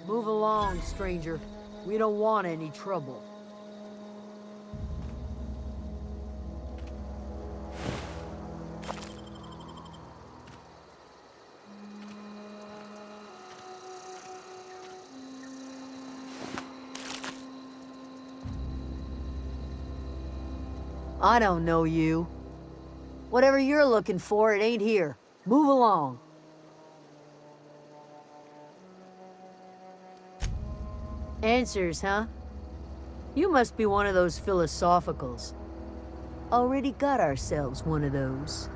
Move along, stranger. We don't want any trouble. I don't know you. Whatever you're looking for, it ain't here. Move along. Answers, huh? You must be one of those philosophicals. Already got ourselves one of those.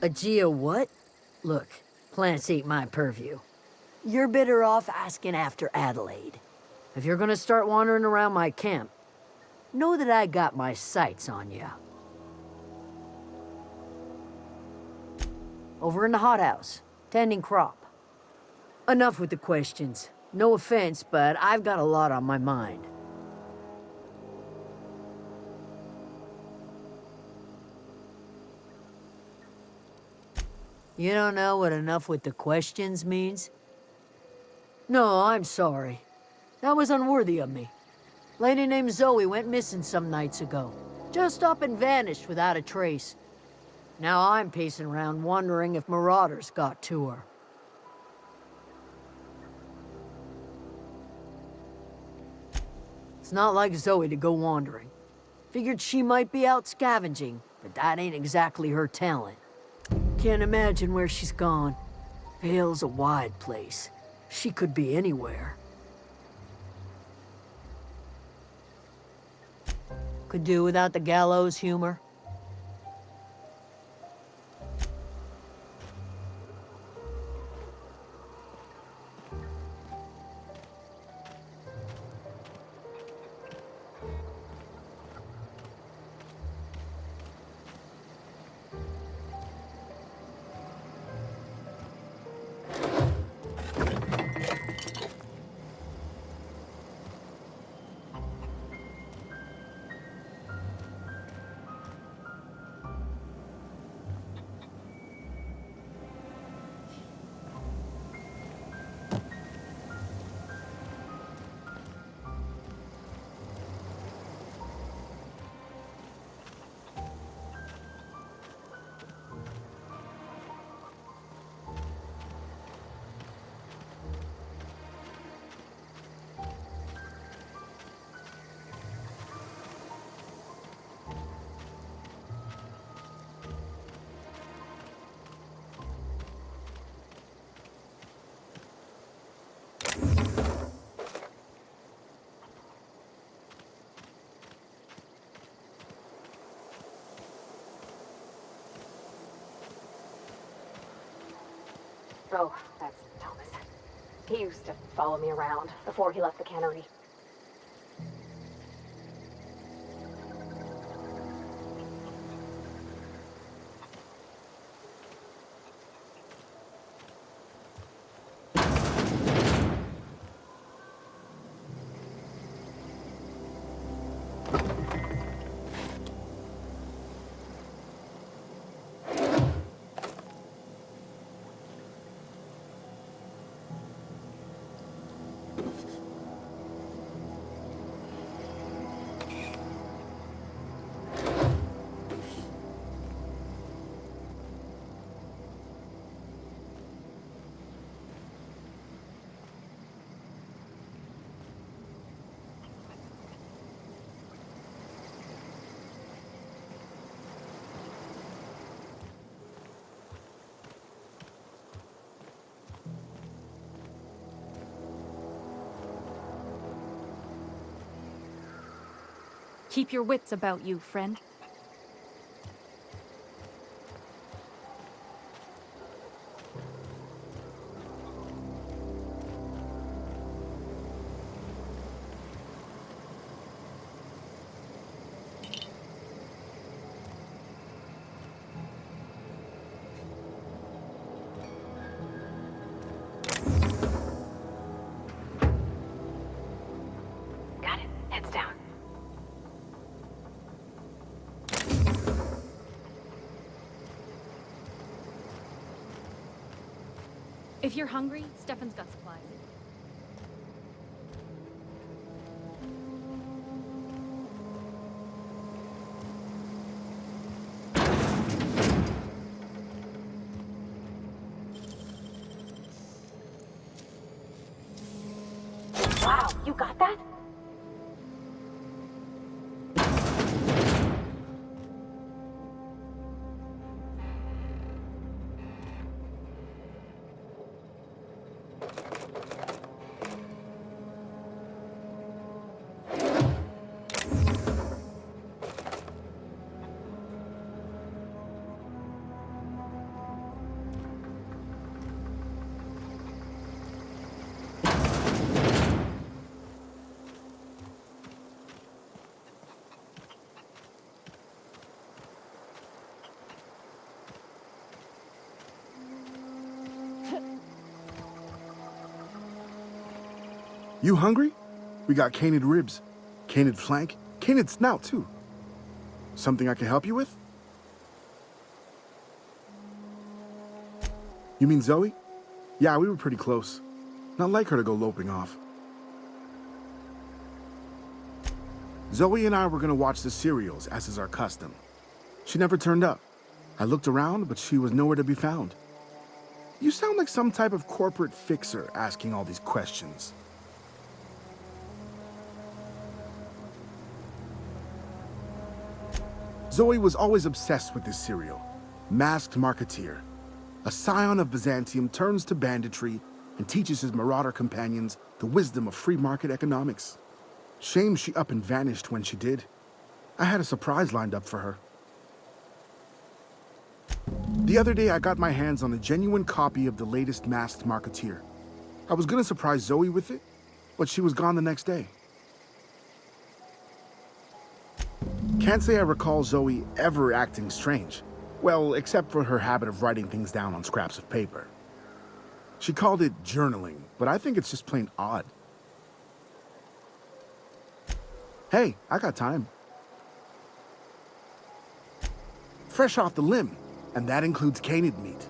A geo what? Look, plants ain't my purview. You're better off asking after Adelaide. If you're gonna start wandering around my camp, know that I got my sights on you. Over in the hothouse, tending crop. Enough with the questions. No offense, but I've got a lot on my mind. You don't know what enough with the questions means? No, I'm sorry. That was unworthy of me. Lady named Zoe went missing some nights ago. Just up and vanished without a trace. Now I'm pacing around wondering if marauders got to her. It's not like Zoe to go wandering. Figured she might be out scavenging, but that ain't exactly her talent. Can't imagine where she's gone. Vale's a wide place. She could be anywhere. Could do without the gallows humor. Oh, that's Thomas. He used to follow me around before he left the cannery. Keep your wits about you, friend. Got it. Heads down. If you're hungry, Stefan's got supplies. Wow, you got that? You hungry? We got canid ribs, canid flank, canid snout too. Something I can help you with? You mean Zoe? Yeah, we were pretty close. Not like her to go loping off. Zoe and I were gonna watch the serials, as is our custom. She never turned up. I looked around, but she was nowhere to be found. You sound like some type of corporate fixer asking all these questions. Zoe was always obsessed with this serial. Masked Marketeer. A scion of Byzantium turns to banditry and teaches his marauder companions the wisdom of free market economics. Shame she up and vanished when she did. I had a surprise lined up for her. The other day I got my hands on a genuine copy of the latest Masked Marketeer. I was gonna surprise Zoe with it, but she was gone the next day. Can't say I recall Zoe ever acting strange. Well, except for her habit of writing things down on scraps of paper. She called it journaling, but I think it's just plain odd. Hey, I got time. Fresh off the limb, and that includes canid meat.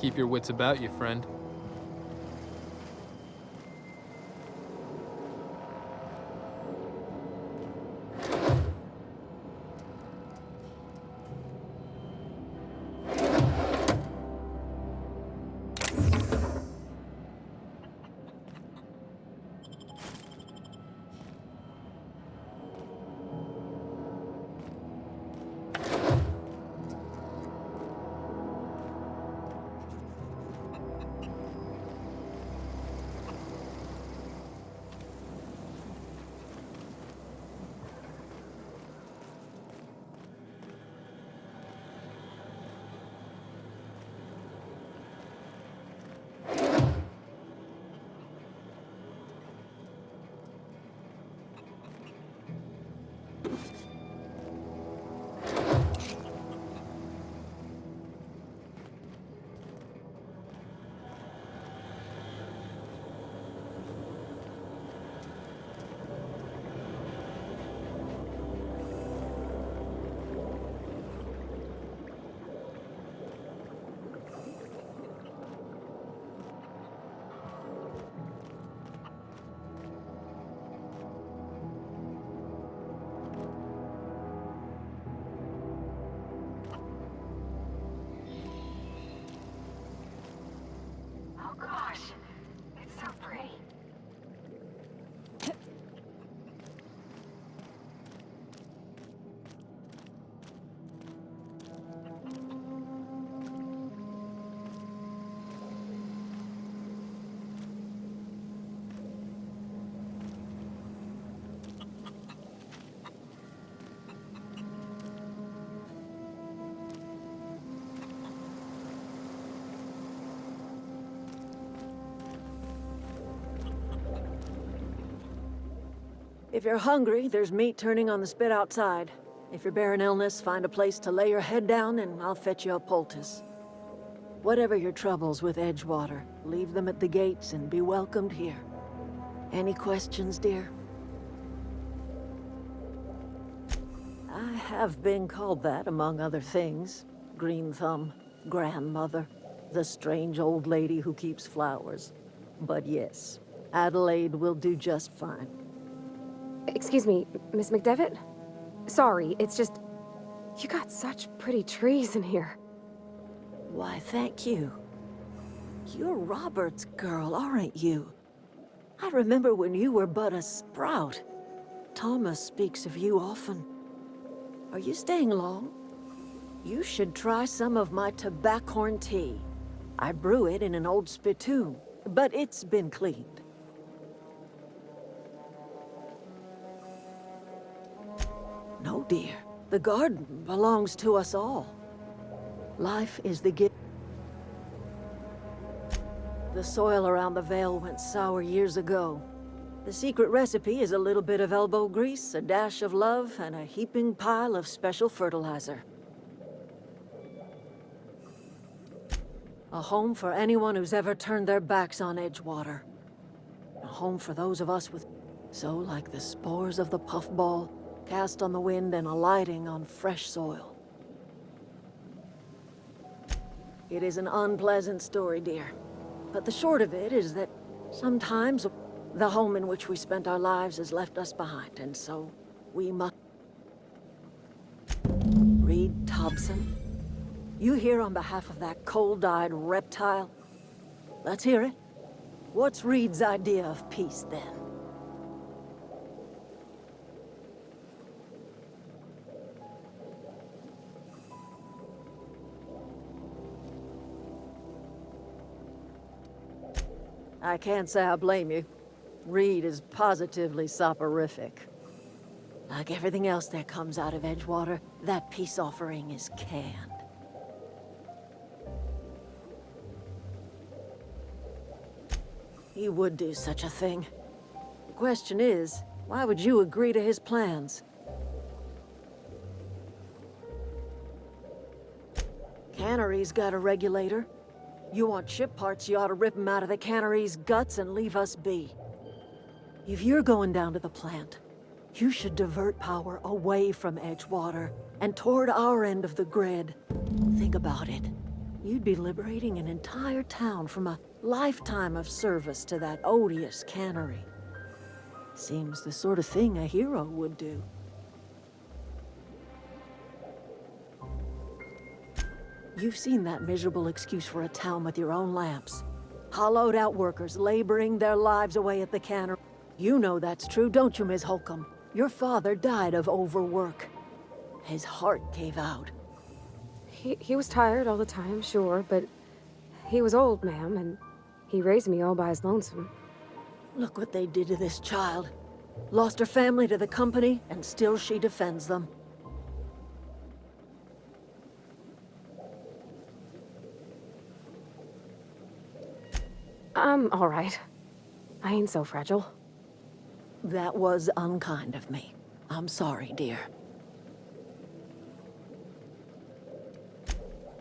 Keep your wits about you, friend. Oh gosh, it's so pretty. If you're hungry, there's meat turning on the spit outside. If you're bearing illness, find a place to lay your head down and I'll fetch you a poultice. Whatever your troubles with Edgewater, leave them at the gates and be welcomed here. Any questions, dear? I have been called that, among other things. Green Thumb, grandmother, the strange old lady who keeps flowers. But yes, Adelaide will do just fine. Excuse me, Miss McDevitt? Sorry, it's just... You got such pretty trees in here. Why, thank you. You're Robert's girl, aren't you? I remember when you were but a sprout. Thomas speaks of you often. Are you staying long? You should try some of my tobaccorn tea. I brew it in an old spittoon, but it's been cleaned. No, dear. The garden belongs to us all. Life is the gift. The soil around the Vale went sour years ago. The secret recipe is a little bit of elbow grease, a dash of love, and a heaping pile of special fertilizer. A home for anyone who's ever turned their backs on Edgewater. A home for those of us with... So like the spores of the puffball, cast on the wind and alighting on fresh soil. It is an unpleasant story, dear. But the short of it is that sometimes the home in which we spent our lives has left us behind, and so we must... Reed Thompson? You here on behalf of that cold-eyed reptile? Let's hear it. What's Reed's idea of peace, then? I can't say I blame you. Reed is positively soporific. Like everything else that comes out of Edgewater, that peace offering is canned. He would do such a thing. The question is, why would you agree to his plans? Cannery's got a regulator. You want ship parts, you ought to rip them out of the cannery's guts and leave us be. If you're going down to the plant, you should divert power away from Edgewater and toward our end of the grid. Think about it. You'd be liberating an entire town from a lifetime of service to that odious cannery. Seems the sort of thing a hero would do. You've seen that miserable excuse for a town with your own lamps. Hollowed out workers laboring their lives away at the cannery. You know that's true, don't you, Miss Holcomb? Your father died of overwork. His heart gave out. He was tired all the time, sure, but he was old, ma'am, and he raised me all by his lonesome. Look what they did to this child. Lost her family to the company, and still she defends them. I'm all right. I ain't so fragile. That was unkind of me. I'm sorry, dear.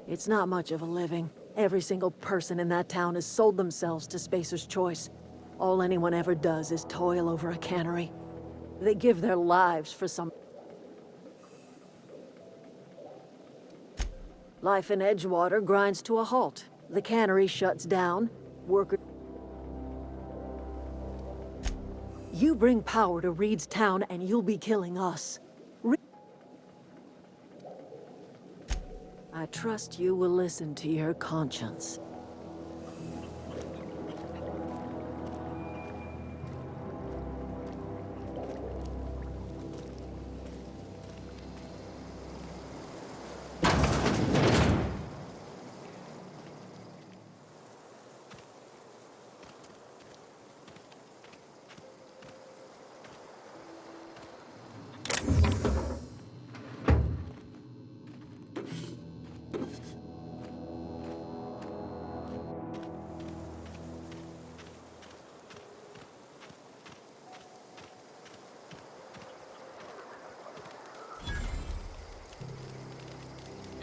It's not much of a living. Every single person in that town has sold themselves to Spacer's Choice. All anyone ever does is toil over a cannery. They give their lives for some... Life in Edgewater grinds to a halt. The cannery shuts down. Workers... You bring power to Reed's town and you'll be killing us. I trust you will listen to your conscience.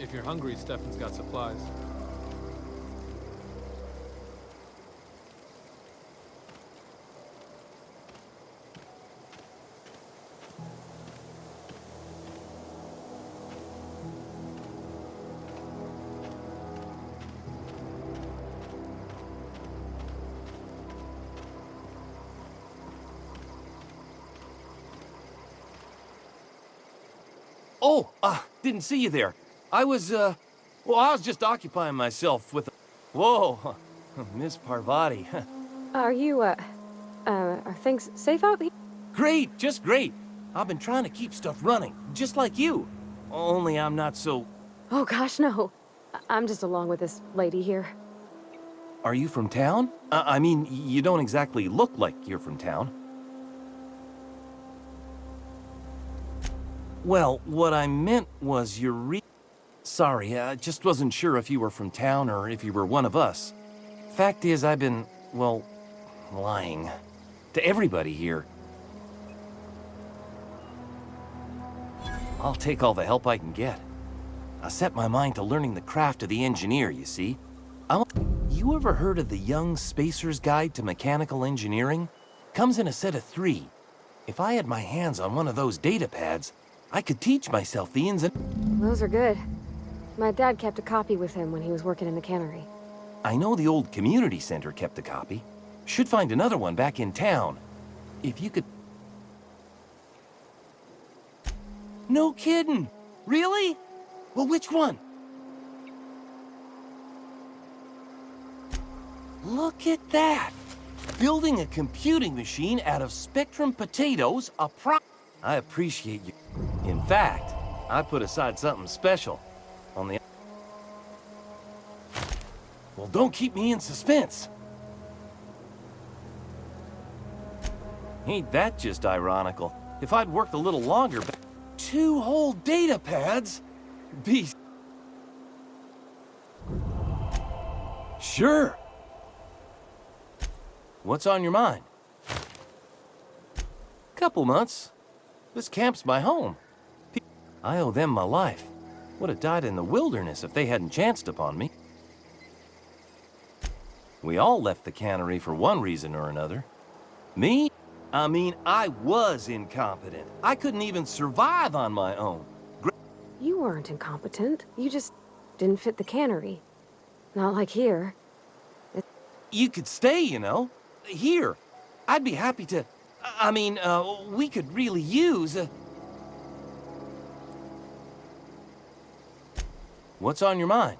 If you're hungry, Stefan's got supplies. Oh, didn't see you there. I was just occupying myself with... Whoa, Miss Parvati. Are you, are things safe out here? Great, just great. I've been trying to keep stuff running, just like you. Only I'm not so... Oh gosh, no. I'm just along with this lady here. Are you from town? I mean, you don't exactly look like you're from town. Well, what I meant was you're Sorry, I just wasn't sure if you were from town or if you were one of us. Fact is, I've been, well, lying. To everybody here. I'll take all the help I can get. I set my mind to learning the craft of the engineer, you see. You ever heard of the Young Spacer's Guide to Mechanical Engineering? Comes in a set of 3. If I had my hands on one of those data pads, I could teach myself the ins and... Those are good. My dad kept a copy with him when he was working in the cannery. I know the old community center kept a copy. Should find another one back in town. If you could... No kidding! Really? Well, which one? Look at that! Building a computing machine out of Spectrum potatoes, I appreciate you. In fact, I put aside something special on the... Well, don't keep me in suspense. Ain't that just ironical? If I'd worked a little longer, 2 whole data pads? Beast. Sure. What's on your mind? Couple months. This camp's my home. I owe them my life. Would have died in the wilderness if they hadn't chanced upon me. We all left the cannery for one reason or another. Me? I mean, I was incompetent. I couldn't even survive on my own. You weren't incompetent. You just didn't fit the cannery. Not like here. You could stay, you know. Here. I'd be happy to... I mean, we could really use... What's on your mind?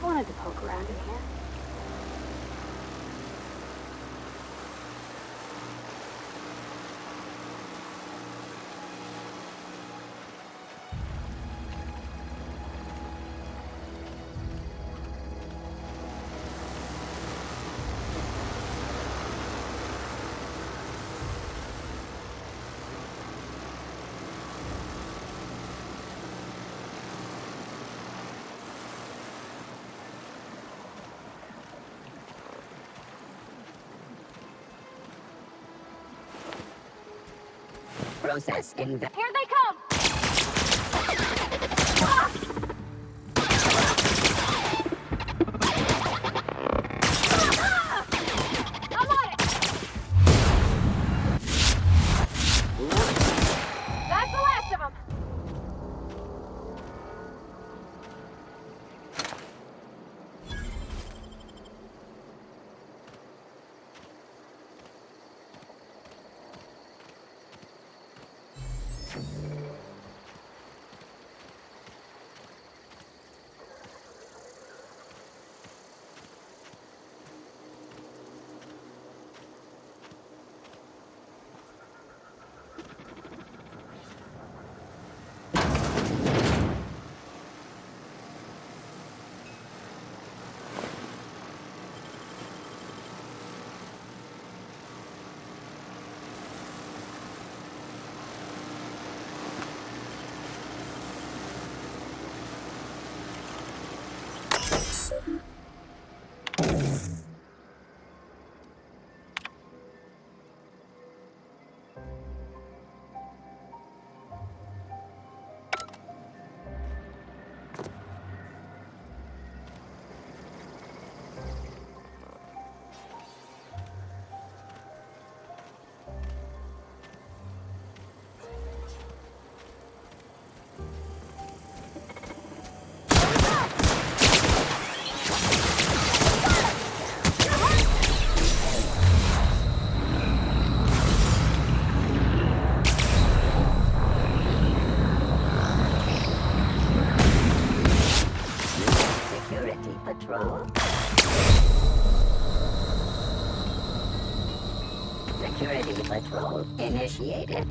I've wanted to poke around in here. Process in the... Here they come! I'm on it! That's the last of them! Security patrol. Security patrol initiated.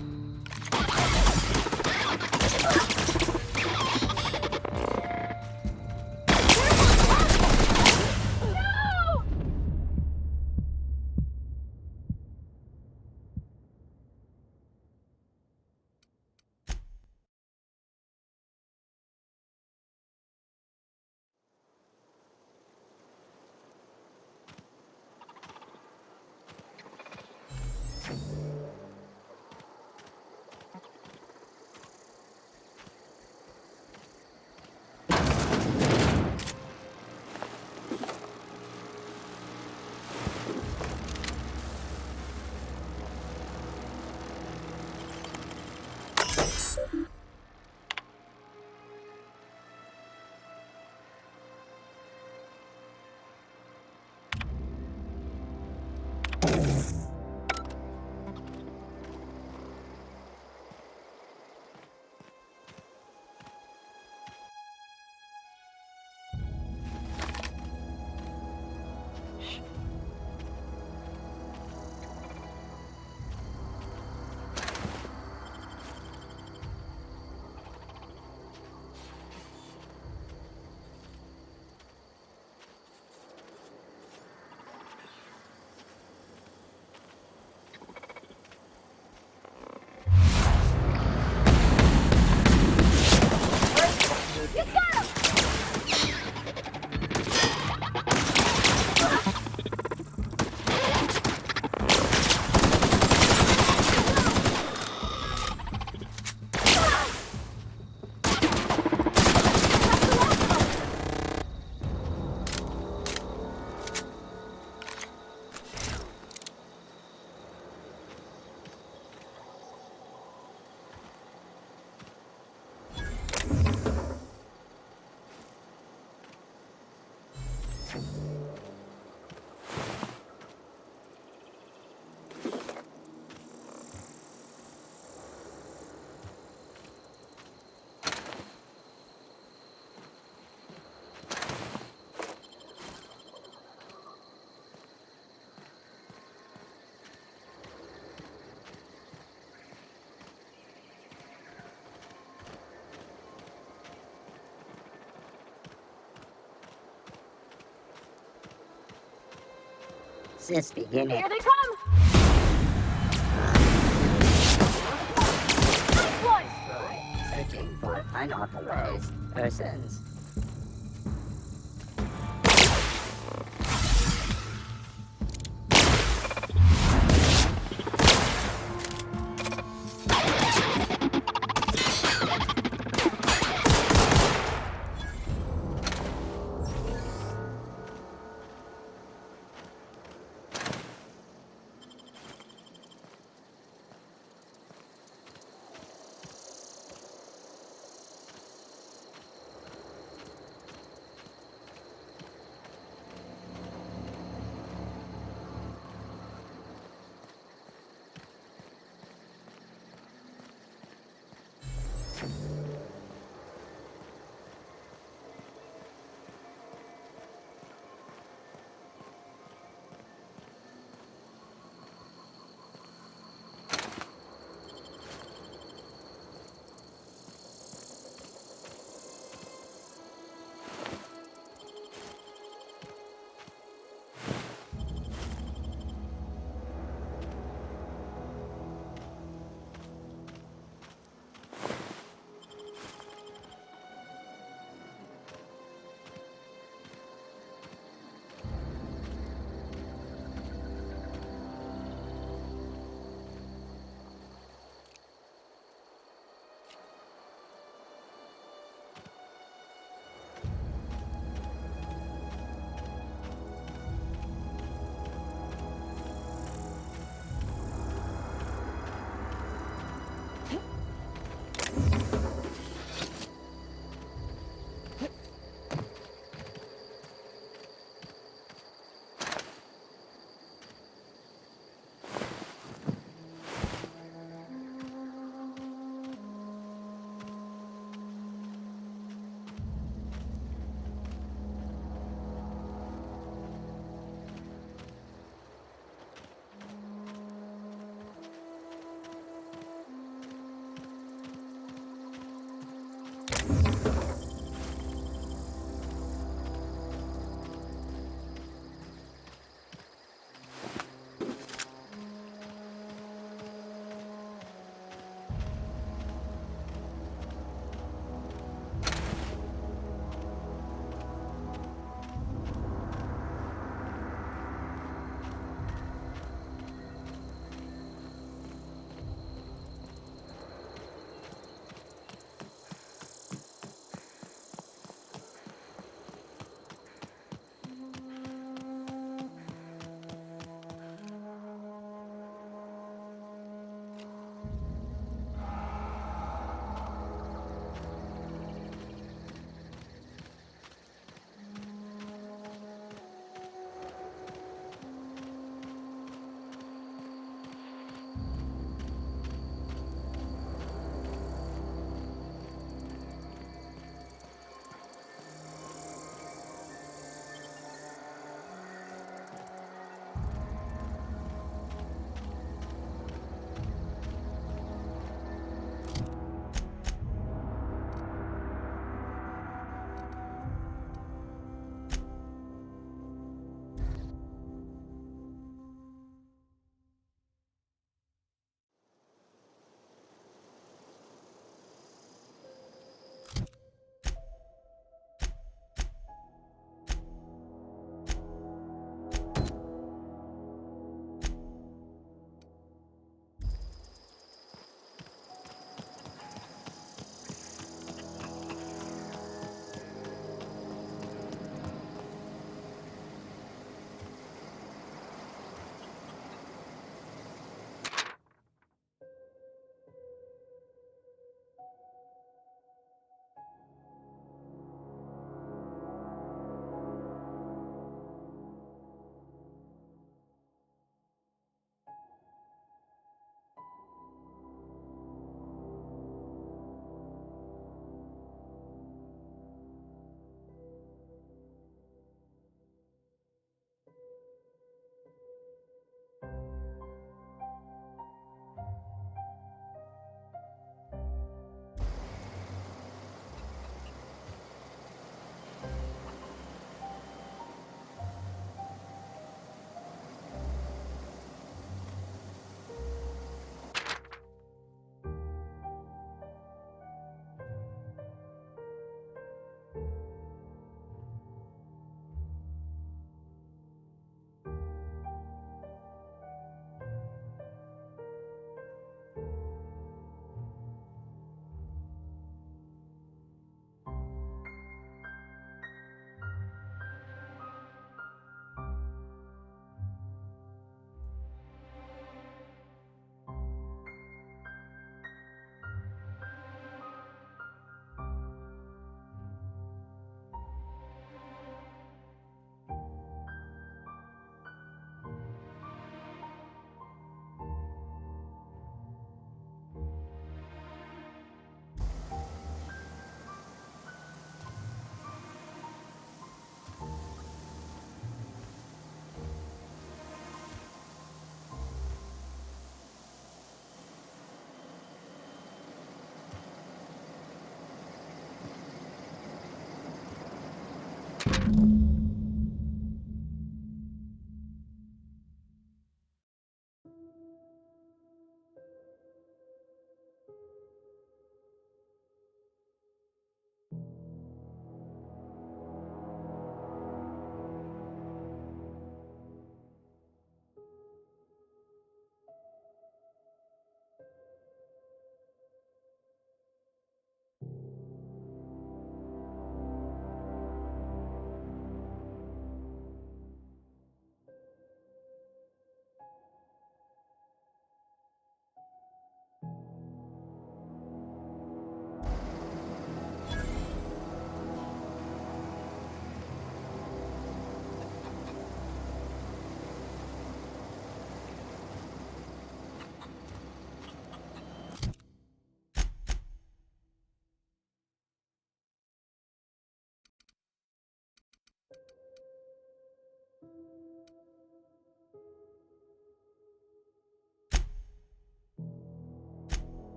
process beginning. Here they come! Nice one! Searching for unauthorized persons.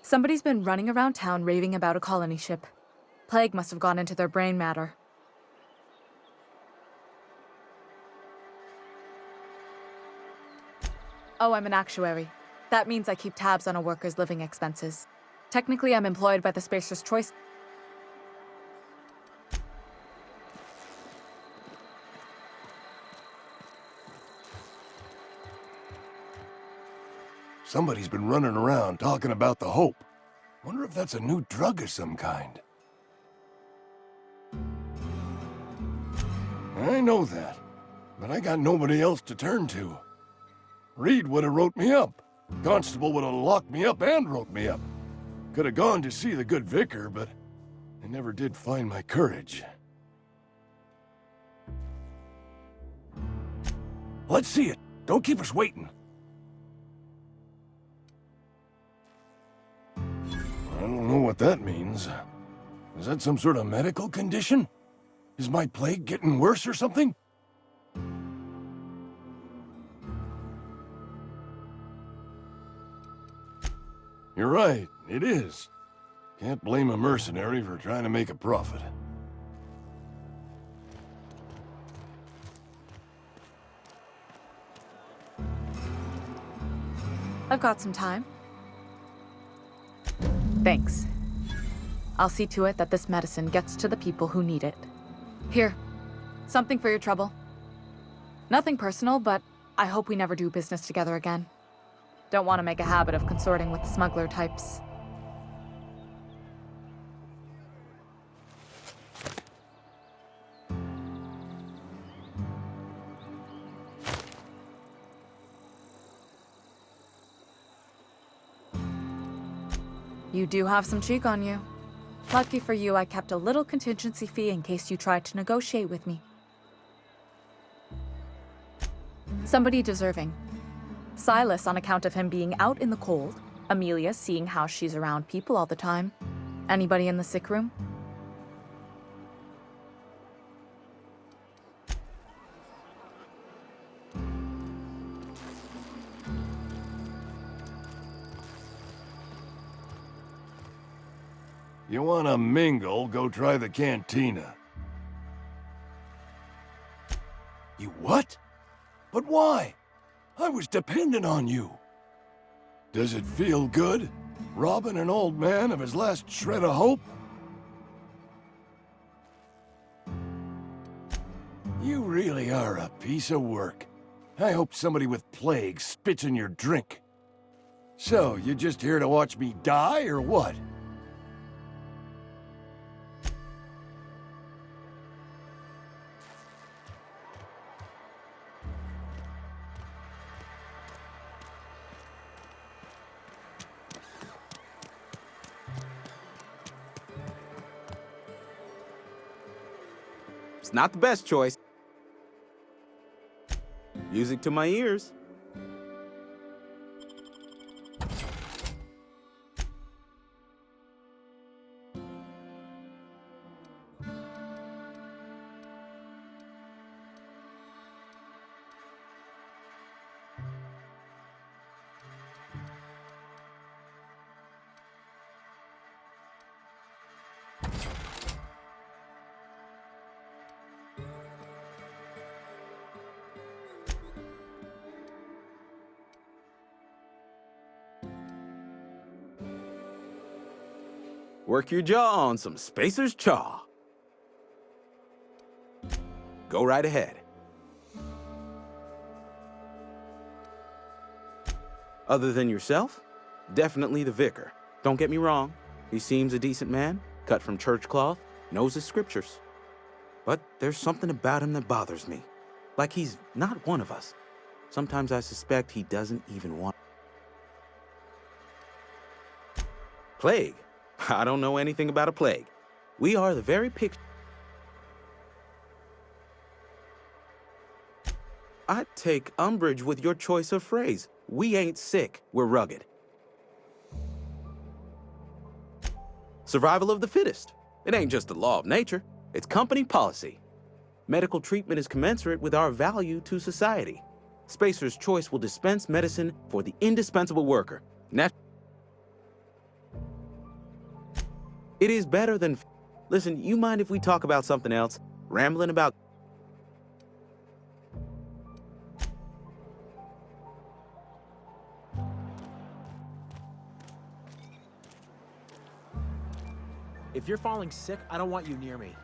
Somebody's been running around town raving about a colony ship. Plague must have gone into their brain matter. Oh, I'm an actuary. That means I keep tabs on a worker's living expenses. Technically, I'm employed by the Spacer's Choice. Somebody's been running around talking about the Hope. Wonder if that's a new drug of some kind. I know that, but I got nobody else to turn to. Reed would have wrote me up. Constable would have locked me up and wrote me up. Could have gone to see the good vicar, but I never did find my courage. Let's see it. Don't keep us waiting. I don't know what that means. Is that some sort of medical condition? Is my plague getting worse or something? You're right, it is. Can't blame a mercenary for trying to make a profit. I've got some time. Thanks. I'll see to it that this medicine gets to the people who need it. Here, something for your trouble. Nothing personal, but I hope we never do business together again. Don't want to make a habit of consorting with smuggler types. You do have some cheek on you. Lucky for you, I kept a little contingency fee in case you tried to negotiate with me. Somebody deserving. Silas on account of him being out in the cold. Amelia seeing how she's around people all the time. Anybody in the sick room? You wanna mingle, go try the cantina. You what? But why? I was dependent on you. Does it feel good? Robbing an old man of his last shred of hope? You really are a piece of work. I hope somebody with plague spits in your drink. So, you just here to watch me die, or what? It's not the best choice. Music to my ears. Work your jaw on some Spacer's Chaw. Go right ahead. Other than yourself, definitely the vicar. Don't get me wrong, he seems a decent man, cut from church cloth, knows his scriptures. But there's something about him that bothers me. Like he's not one of us. Sometimes I suspect he doesn't even want... Plague? I don't know anything about a plague. We are the very picture. I take umbrage with your choice of phrase. We ain't sick, we're rugged. Survival of the fittest. It ain't just the law of nature, it's company policy. Medical treatment is commensurate with our value to society. Spacer's Choice will dispense medicine for the indispensable worker. It is better than... Listen, you mind if we talk about something else? Rambling about... If you're falling sick, I don't want you near me.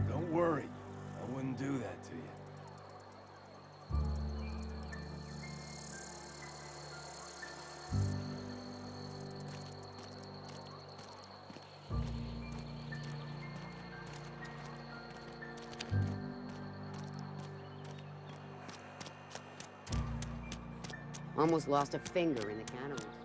Don't worry. I wouldn't do that to you. Almost lost a finger in the catamounts.